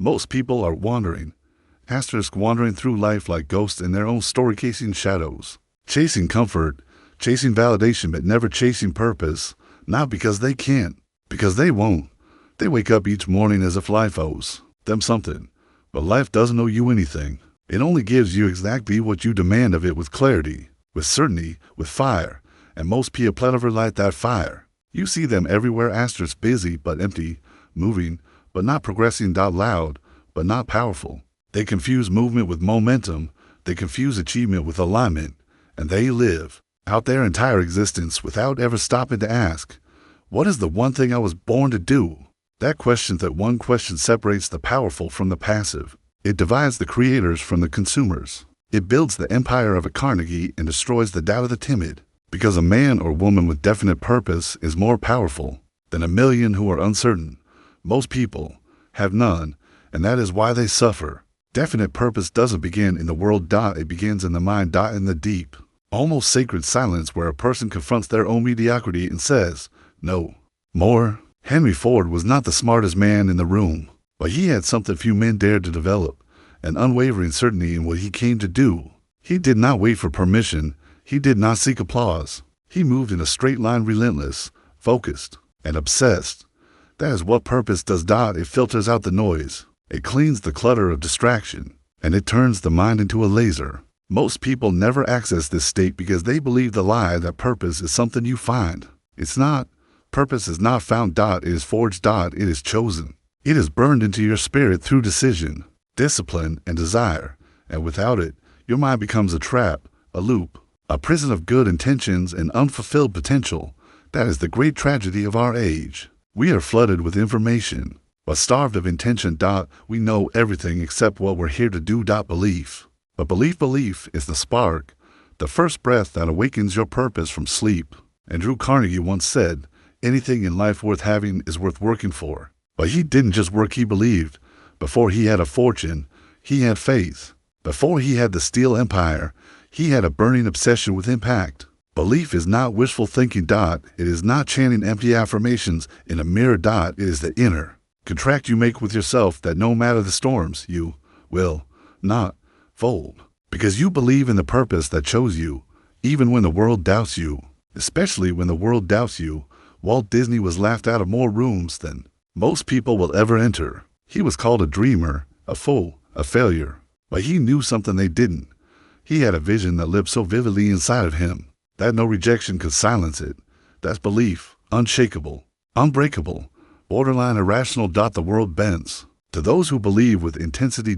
Most people are wandering. Wandering through life like ghosts in their own story-casing shadows. Chasing comfort, chasing validation, but never chasing purpose. Not because they can't, because they won't. They wake up each morning as if life owes them something. But life doesn't owe you anything. It only gives you exactly what you demand of it, with clarity, with certainty, with fire. And most people never light that fire. You see them everywhere, busy but empty, moving but not progressing, loud but not powerful. They confuse movement with momentum. They confuse achievement with alignment. And they live out their entire existence without ever stopping to ask, what is the one thing I was born to do? That question separates the powerful from the passive. It divides the creators from the consumers. It builds the empire of a Carnegie and destroys the doubt of the timid. Because a man or woman with definite purpose is more powerful than a million who are uncertain. Most people have none, and that is why they suffer. Definite purpose doesn't begin in the world. It begins in the mind. In the deep, almost sacred silence where a person confronts their own mediocrity and says, no more. Henry Ford was not the smartest man in the room, but he had something few men dared to develop, an unwavering certainty in what he came to do. He did not wait for permission. He did not seek applause. He moved in a straight line, relentless, focused, and obsessed. That is what purpose does. It filters out the noise. It cleans the clutter of distraction, and it turns the mind into a laser. Most people never access this state because they believe the lie that purpose is something you find. It's not. Purpose is not found. It is forged. It is chosen. It is burned into your spirit through decision, discipline, and desire. And without it, your mind becomes a trap, a loop, a prison of good intentions and unfulfilled potential. That is the great tragedy of our age. We are flooded with information, but starved of intention. We know everything except what we're here to do. Belief. But belief is the spark, the first breath that awakens your purpose from sleep. Andrew Carnegie once said, anything in life worth having is worth working for. But he didn't just work, he believed. Before he had a fortune, he had faith. Before he had the steel empire, he had a burning obsession with impact. Belief is not wishful thinking. It is not chanting empty affirmations in a mirror. It is the inner contract you make with yourself that no matter the storms, you will not fold. Because you believe in the purpose that chose you, even when the world doubts you. Especially when the world doubts you. Walt Disney was laughed out of more rooms than most people will ever enter. He was called a dreamer, a fool, a failure. But he knew something they didn't. He had a vision that lived so vividly inside of him that no rejection could silence it. That's belief, unshakable, unbreakable, borderline irrational. The world bends to those who believe with intensity.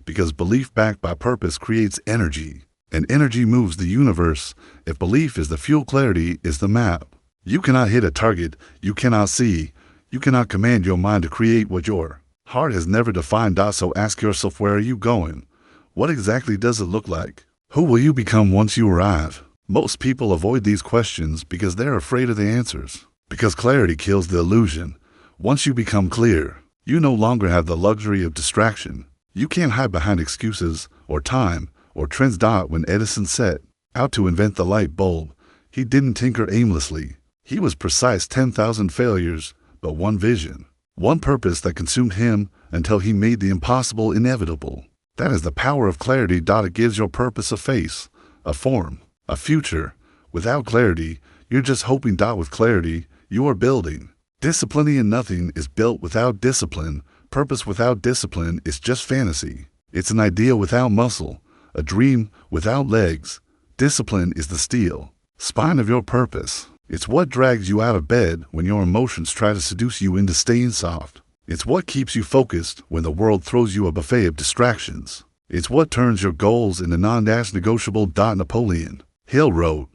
Because belief backed by purpose creates energy, and energy moves the universe. If belief is the fuel, clarity is the map. You cannot hit a target you cannot see. You cannot command your mind to create what your heart has never defined. So ask yourself, where are you going? What exactly does it look like? Who will you become once you arrive? Most people avoid these questions because they're afraid of the answers. Because clarity kills the illusion. Once you become clear, you no longer have the luxury of distraction. You can't hide behind excuses or time or trends. When Edison set out to invent the light bulb, he didn't tinker aimlessly. He was precise. 10,000 failures, but one vision, one purpose that consumed him until he made the impossible inevitable. That is the power of clarity. It gives your purpose a face, a form, a future. Without clarity, you're just hoping. With clarity, you are building. Discipline, and nothing is built without discipline. Purpose without discipline is just fantasy. It's an idea without muscle, a dream without legs. Discipline is the steel spine of your purpose. It's what drags you out of bed when your emotions try to seduce you into staying soft. It's what keeps you focused when the world throws you a buffet of distractions. It's what turns your goals into non-negotiable. Napoleon Hill wrote,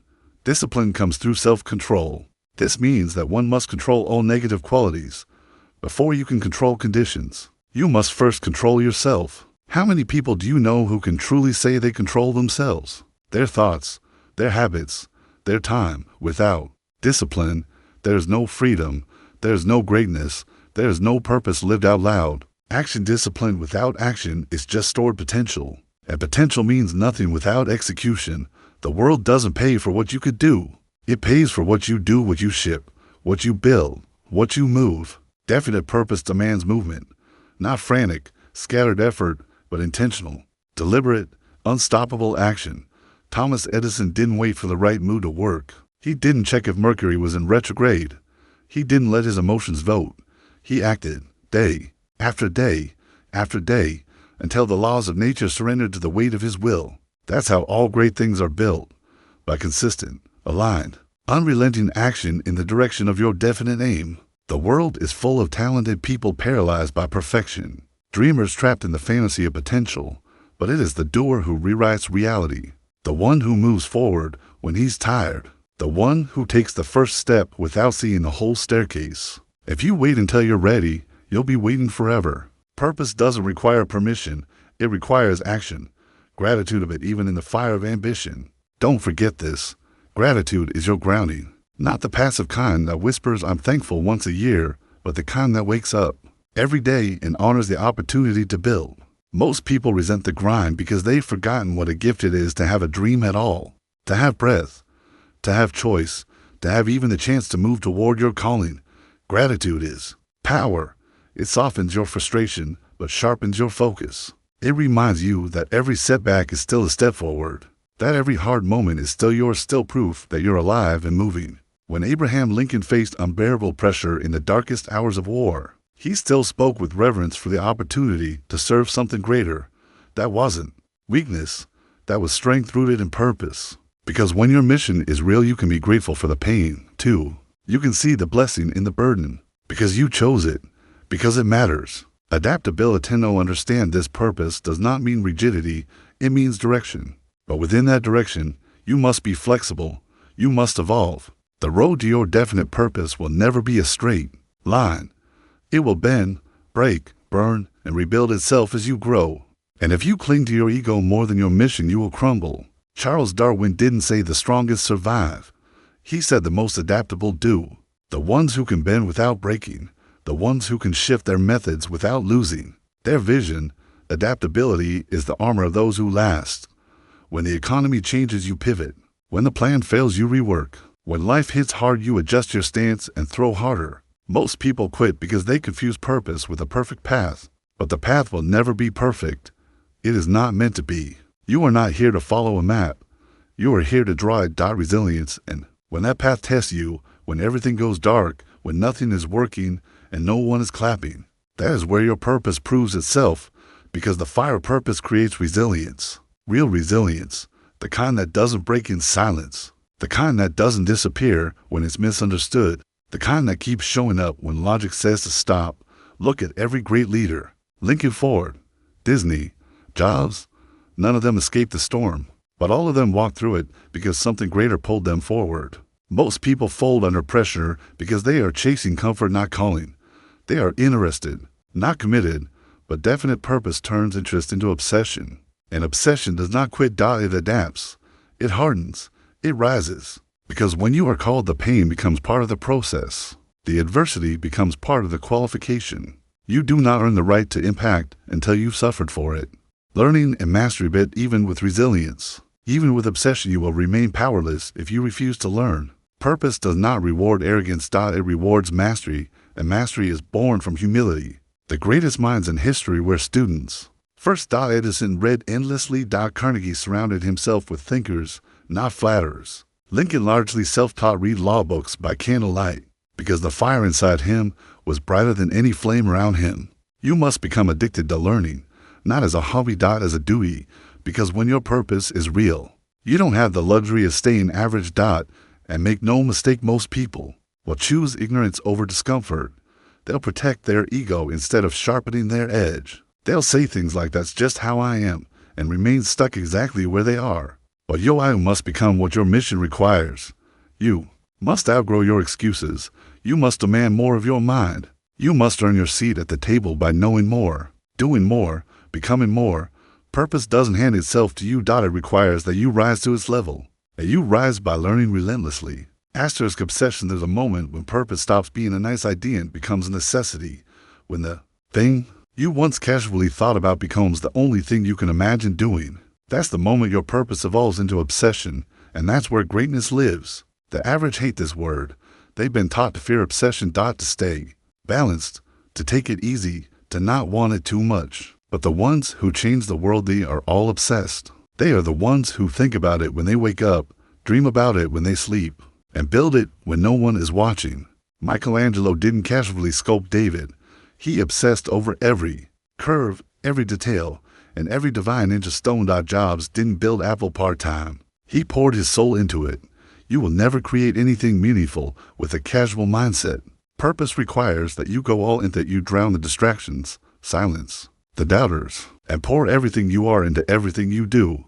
discipline comes through self-control. This means that one must control all negative qualities. Before you can control conditions, you must first control yourself. How many people do you know who can truly say they control themselves? Their thoughts, their habits, their time. Without discipline, there is no freedom, there is no greatness, there is no purpose lived out loud. Action discipline without action is just stored potential. And potential means nothing without execution. The world doesn't pay for what you could do. It pays for what you do, what you ship, what you build, what you move. Definite purpose demands movement, Not frantic, scattered effort, but intentional, deliberate, unstoppable action. Thomas Edison didn't wait for the right mood to work. He didn't check if Mercury was in retrograde. He didn't let his emotions vote. He acted, day after day after day, until the laws of nature surrendered to the weight of his will. That's how all great things are built, by consistent, aligned, unrelenting action in the direction of your definite aim. The world is full of talented people paralyzed by perfection, dreamers trapped in the fantasy of potential, but it is the doer who rewrites reality, the one who moves forward when he's tired, the one who takes the first step without seeing the whole staircase. If you wait until you're ready, you'll be waiting forever. Purpose doesn't require permission, it requires action. Gratitude of it even in the fire of ambition. Don't forget this. Gratitude is your grounding. Not the passive kind that whispers I'm thankful once a year, but the kind that wakes up every day and honors the opportunity to build. Most people resent the grind because they've forgotten what a gift it is to have a dream at all, to have breath, to have choice, to have even the chance to move toward your calling. Gratitude is power. It softens your frustration, but sharpens your focus. It reminds you that every setback is still a step forward, that every hard moment is still proof that you're alive and moving. When Abraham Lincoln faced unbearable pressure in the darkest hours of war, he still spoke with reverence for the opportunity to serve something greater. That wasn't weakness, that was strength rooted in purpose. Because when your mission is real, you can be grateful for the pain, too. You can see the blessing in the burden, because you chose it, because it matters. Adaptability to understand this purpose does not mean rigidity, it means direction. But within that direction, you must be flexible, you must evolve. The road to your definite purpose will never be a straight line. It will bend, break, burn, and rebuild itself as you grow. And if you cling to your ego more than your mission, you will crumble. Charles Darwin didn't say the strongest survive. He said the most adaptable do. The ones who can bend without breaking. The ones who can shift their methods without losing their vision. Adaptability is the armor of those who last. When the economy changes, you pivot. When the plan fails, you rework. When life hits hard, you adjust your stance and throw harder. Most people quit because they confuse purpose with a perfect path. But the path will never be perfect. It is not meant to be. You are not here to follow a map. You are here to draw a resilience, and when that path tests you, when everything goes dark, when nothing is working, and no one is clapping, that is where your purpose proves itself, because the fire of purpose creates resilience. Real resilience. The kind that doesn't break in silence. The kind that doesn't disappear when it's misunderstood. The kind that keeps showing up when logic says to stop. Look at every great leader. Lincoln Ford, Disney, Jobs. None of them escaped the storm, but all of them walked through it because something greater pulled them forward. Most people fold under pressure because they are chasing comfort, not calling. They are interested, not committed, but definite purpose turns interest into obsession. And obsession does not quit. It adapts. It hardens. It rises. Because when you are called, the pain becomes part of the process. The adversity becomes part of the qualification. You do not earn the right to impact until you've suffered for it. Learning and mastery bit even with resilience. Even with obsession, you will remain powerless if you refuse to learn. Purpose does not reward arrogance. It rewards mastery, and mastery is born from humility. The greatest minds in history were students. First, Edison read endlessly. Carnegie surrounded himself with thinkers, not flatterers. Lincoln largely self-taught, read law books by candlelight, because the fire inside him was brighter than any flame around him. You must become addicted to learning, not as a hobby. As a duty, because when your purpose is real, you don't have the luxury of staying average. And make no mistake, most people will choose ignorance over discomfort. They'll protect their ego instead of sharpening their edge. They'll say things like, that's just how I am, and remain stuck exactly where they are. But I must become what your mission requires. You must outgrow your excuses. You must demand more of your mind. You must earn your seat at the table by knowing more, doing more, becoming more. Purpose doesn't hand itself to you. It requires that you rise to its level. And you rise by learning relentlessly. Obsession. There's a moment when purpose stops being a nice idea and becomes a necessity. When the thing you once casually thought about becomes the only thing you can imagine doing. That's the moment your purpose evolves into obsession, and that's where greatness lives. The average hate this word. They've been taught to fear obsession. To stay balanced, to take it easy, to not want it too much. But the ones who change the world, they are all obsessed. They are the ones who think about it when they wake up, dream about it when they sleep, and build it when no one is watching. Michelangelo didn't casually sculpt David. He obsessed over every curve, every detail, and every divine inch of stone. Jobs didn't build Apple part-time. He poured his soul into it. You will never create anything meaningful with a casual mindset. Purpose requires that you go all in, that you drown the distractions, silence the doubters, and pour everything you are into everything you do.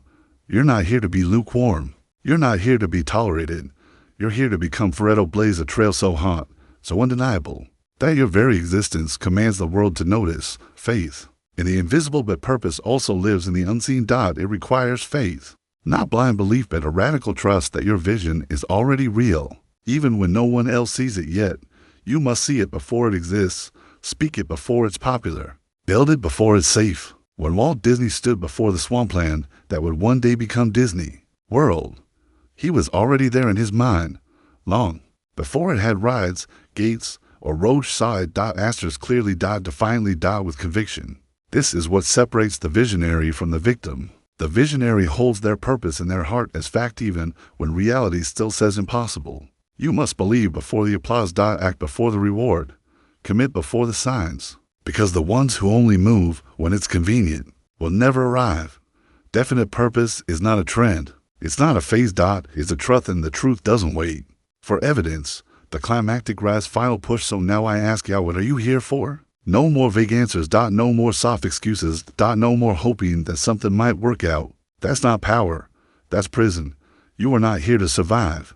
You're not here to be lukewarm. You're not here to be tolerated. You're here to become Ferretto blaze, a trail so hot, so undeniable, that your very existence commands the world to notice. Faith in the invisible, but purpose also lives in the unseen. It requires faith, not blind belief, but a radical trust that your vision is already real. Even when no one else sees it yet, you must see it before it exists, speak it before it's popular, build it before it's safe. When Walt Disney stood before the swampland that would one day become Disney World, he was already there in his mind, long before it had rides, gates, or roads saw it. Clearly, defiantly, with conviction. This is what separates the visionary from the victim. The visionary holds their purpose in their heart as fact even when reality still says impossible. You must believe before the applause. Act before the reward. Commit before the signs. Because the ones who only move when it's convenient will never arrive. Definite purpose is not a trend. It's not a phase. It's a truth, and the truth doesn't wait for evidence. The climactic rise, final push. So now I ask y'all, what are you here for? No more vague answers. No more soft excuses. No more hoping that something might work out. That's not power. That's prison. You are not here to survive.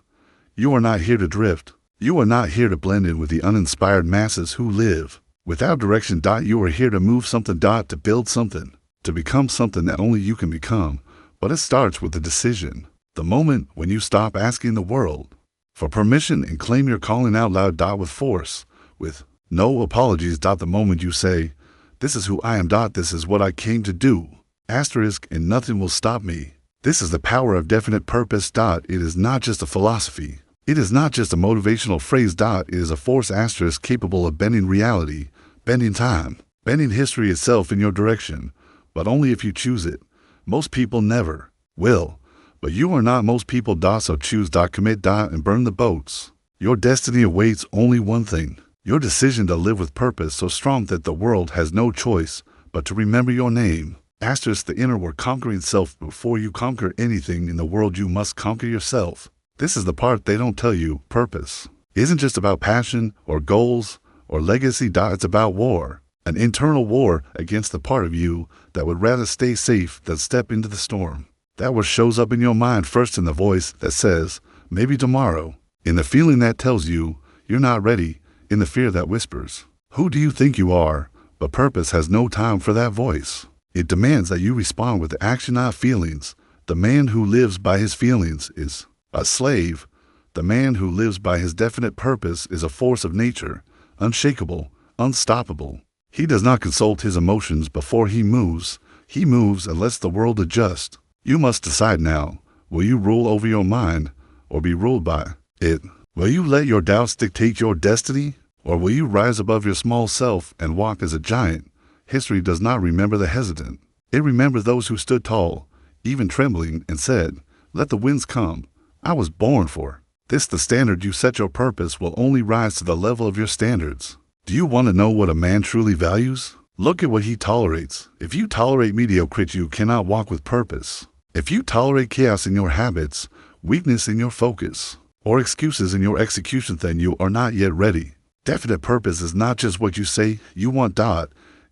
You are not here to drift. You are not here to blend in with the uninspired masses who live without direction. You are here to move something. To build something. To become something that only you can become. But it starts with a decision. The moment when you stop asking the world for permission and claim your calling out loud. With force. With no apologies. The moment you say, this is who I am. This is what I came to do. Asterisk, and nothing will stop me. This is the power of definite purpose. It is not just a philosophy. It is not just a motivational phrase. It is a force asterisk capable of bending reality, bending time, bending history itself in your direction, but only if you choose it. Most people never will, but you are not most people. So choose. Commit. And burn the boats. Your destiny awaits only one thing. Your decision to live with purpose so strong that the world has no choice but to remember your name. Asterisk, the inner work, conquering self. Before you conquer anything in the world, you must conquer yourself. This is the part they don't tell you. Purpose isn't just about passion or goals or legacy. It's about war, an internal war against the part of you that would rather stay safe than step into the storm. That what shows up in your mind first, in the voice that says, maybe tomorrow, in the feeling that tells you you're not ready, in the fear that whispers, who do you think you are? But purpose has no time for that voice. It demands that you respond with action, not feelings. The man who lives by his feelings is a slave. The man who lives by his definite purpose is a force of nature, unshakable, unstoppable. He does not consult his emotions before he moves. He moves and lets the world adjust. You must decide now. Will you rule over your mind or be ruled by it? Will you let your doubts dictate your destiny, or will you rise above your small self and walk as a giant? History does not remember the hesitant. It remembers those who stood tall, even trembling, and said, let the winds come. I was born for this. The standard you set. Your purpose will only rise to the level of your standards. Do you want to know what a man truly values? Look at what he tolerates. If you tolerate mediocrity, you cannot walk with purpose. If you tolerate chaos in your habits, weakness in your focus, or excuses in your execution, then you are not yet ready. Definite purpose is not just what you say you want.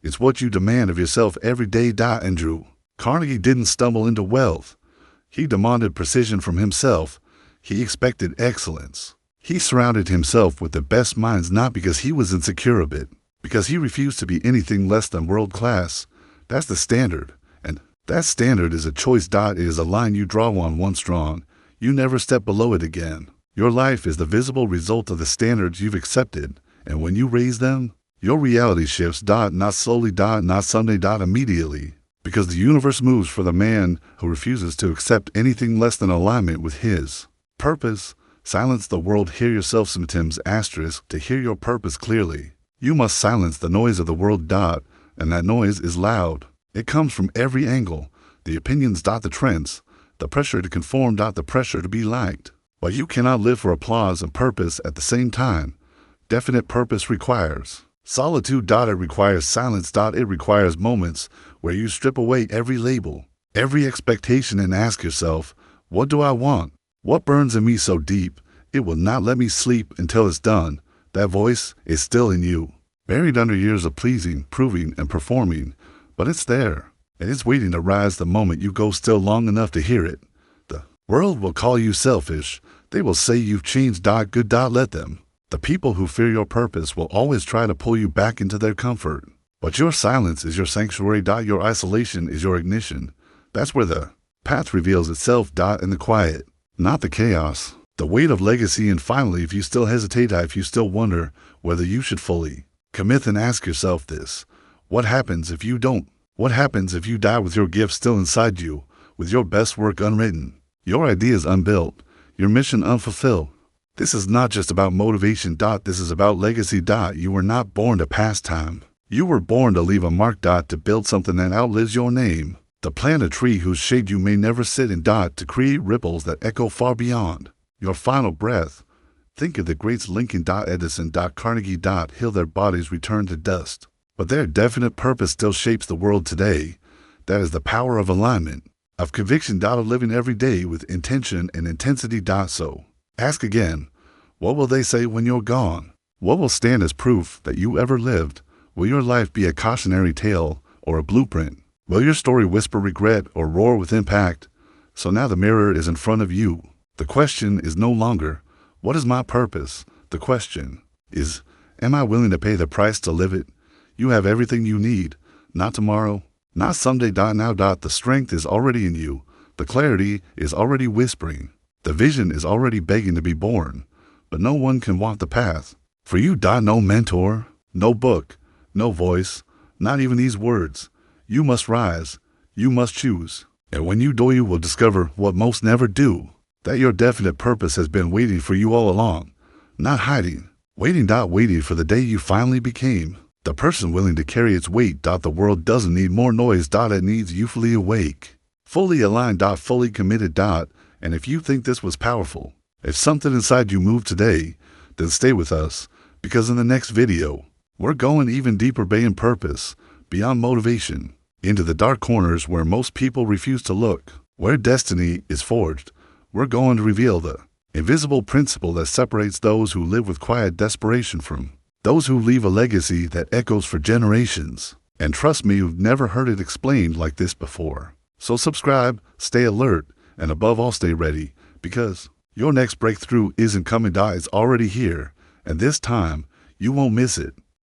It's what you demand of yourself every day. Andrew Carnegie didn't stumble into wealth. He demanded precision from himself. He expected excellence. He surrounded himself with the best minds, not because he was insecure of it, because he refused to be anything less than world class. That's the standard, and that standard is a choice. It is a line you draw on once drawn. You never step below it again. Your life is the visible result of the standards you've accepted, and when you raise them, your reality shifts. Not slowly. Not someday. Immediately. Because the universe moves for the man who refuses to accept anything less than alignment with his purpose. Silence the world. Hear yourself. Symptoms asterisk. To hear your purpose clearly, you must silence the noise of the world. And that noise is loud. It comes from every angle. The opinions dot the trends. The pressure to conform dot the pressure to be liked. But you cannot live for applause and purpose at the same time. Definite purpose requires solitude dot it requires silence dot it requires moments where you strip away every label, every expectation and ask yourself, what do I want? What burns in me so deep it will not let me sleep until it's done? That voice is still in you, buried under years of pleasing, proving, and performing, but it's there, and it's waiting to rise the moment you go still long enough to hear it. The world will call you selfish. They will say you've changed dot good dot let them. The people who fear your purpose will always try to pull you back into their comfort. But your silence is your sanctuary dot your isolation is your ignition. That's where the path reveals itself dot in the quiet, not the chaos. The weight of legacy, and finally, if you still hesitate, if you still wonder whether you should fully commit, and ask yourself this: what happens if you don't? What happens if you die with your gift still inside you, with your best work unwritten, your ideas unbuilt, your mission unfulfilled? This is not just about motivation dot, this is about legacy dot. You were not born to pass time. You were born to leave a mark dot, to build something that outlives your name, to plant a tree whose shade you may never sit in dot, to create ripples that echo far beyond your final breath. Think of the greats Lincoln dot Edison dot Carnegie dot Hill. Their bodies returned to dust, but their definite purpose still shapes the world today. That is the power of alignment, of conviction dot, of living every day with intention and intensity dot. So ask again, what will they say when you're gone? What will stand as proof that you ever lived? Will your life be a cautionary tale or a blueprint? Will your story whisper regret or roar with impact? So now the mirror is in front of you. The question is no longer, what is my purpose? The question is, am I willing to pay the price to live it? You have everything you need, not tomorrow, not someday dot now dot. The strength is already in you. The clarity is already whispering. The vision is already begging to be born. But no one can walk the path for you dot. No mentor, no book, no voice, not even these words. You must rise. You must choose. And when you do, you will discover what most never do, that your definite purpose has been waiting for you all along, not hiding, waiting for the day you finally became the person willing to carry its weight dot. The world doesn't need more noise dot, it needs you fully awake, fully aligned dot, fully committed dot. And if you think this was powerful, if something inside you moved today, then stay with us, because in the next video, we're going even deeper beyond purpose, beyond motivation, into the dark corners where most people refuse to look, where destiny is forged. We're going to reveal the invisible principle that separates those who live with quiet desperation from those who leave a legacy that echoes for generations. And trust me, you've never heard it explained like this before. So subscribe, stay alert, and above all, stay ready, because your next breakthrough isn't coming dot, it's already here, and this time, you won't miss it.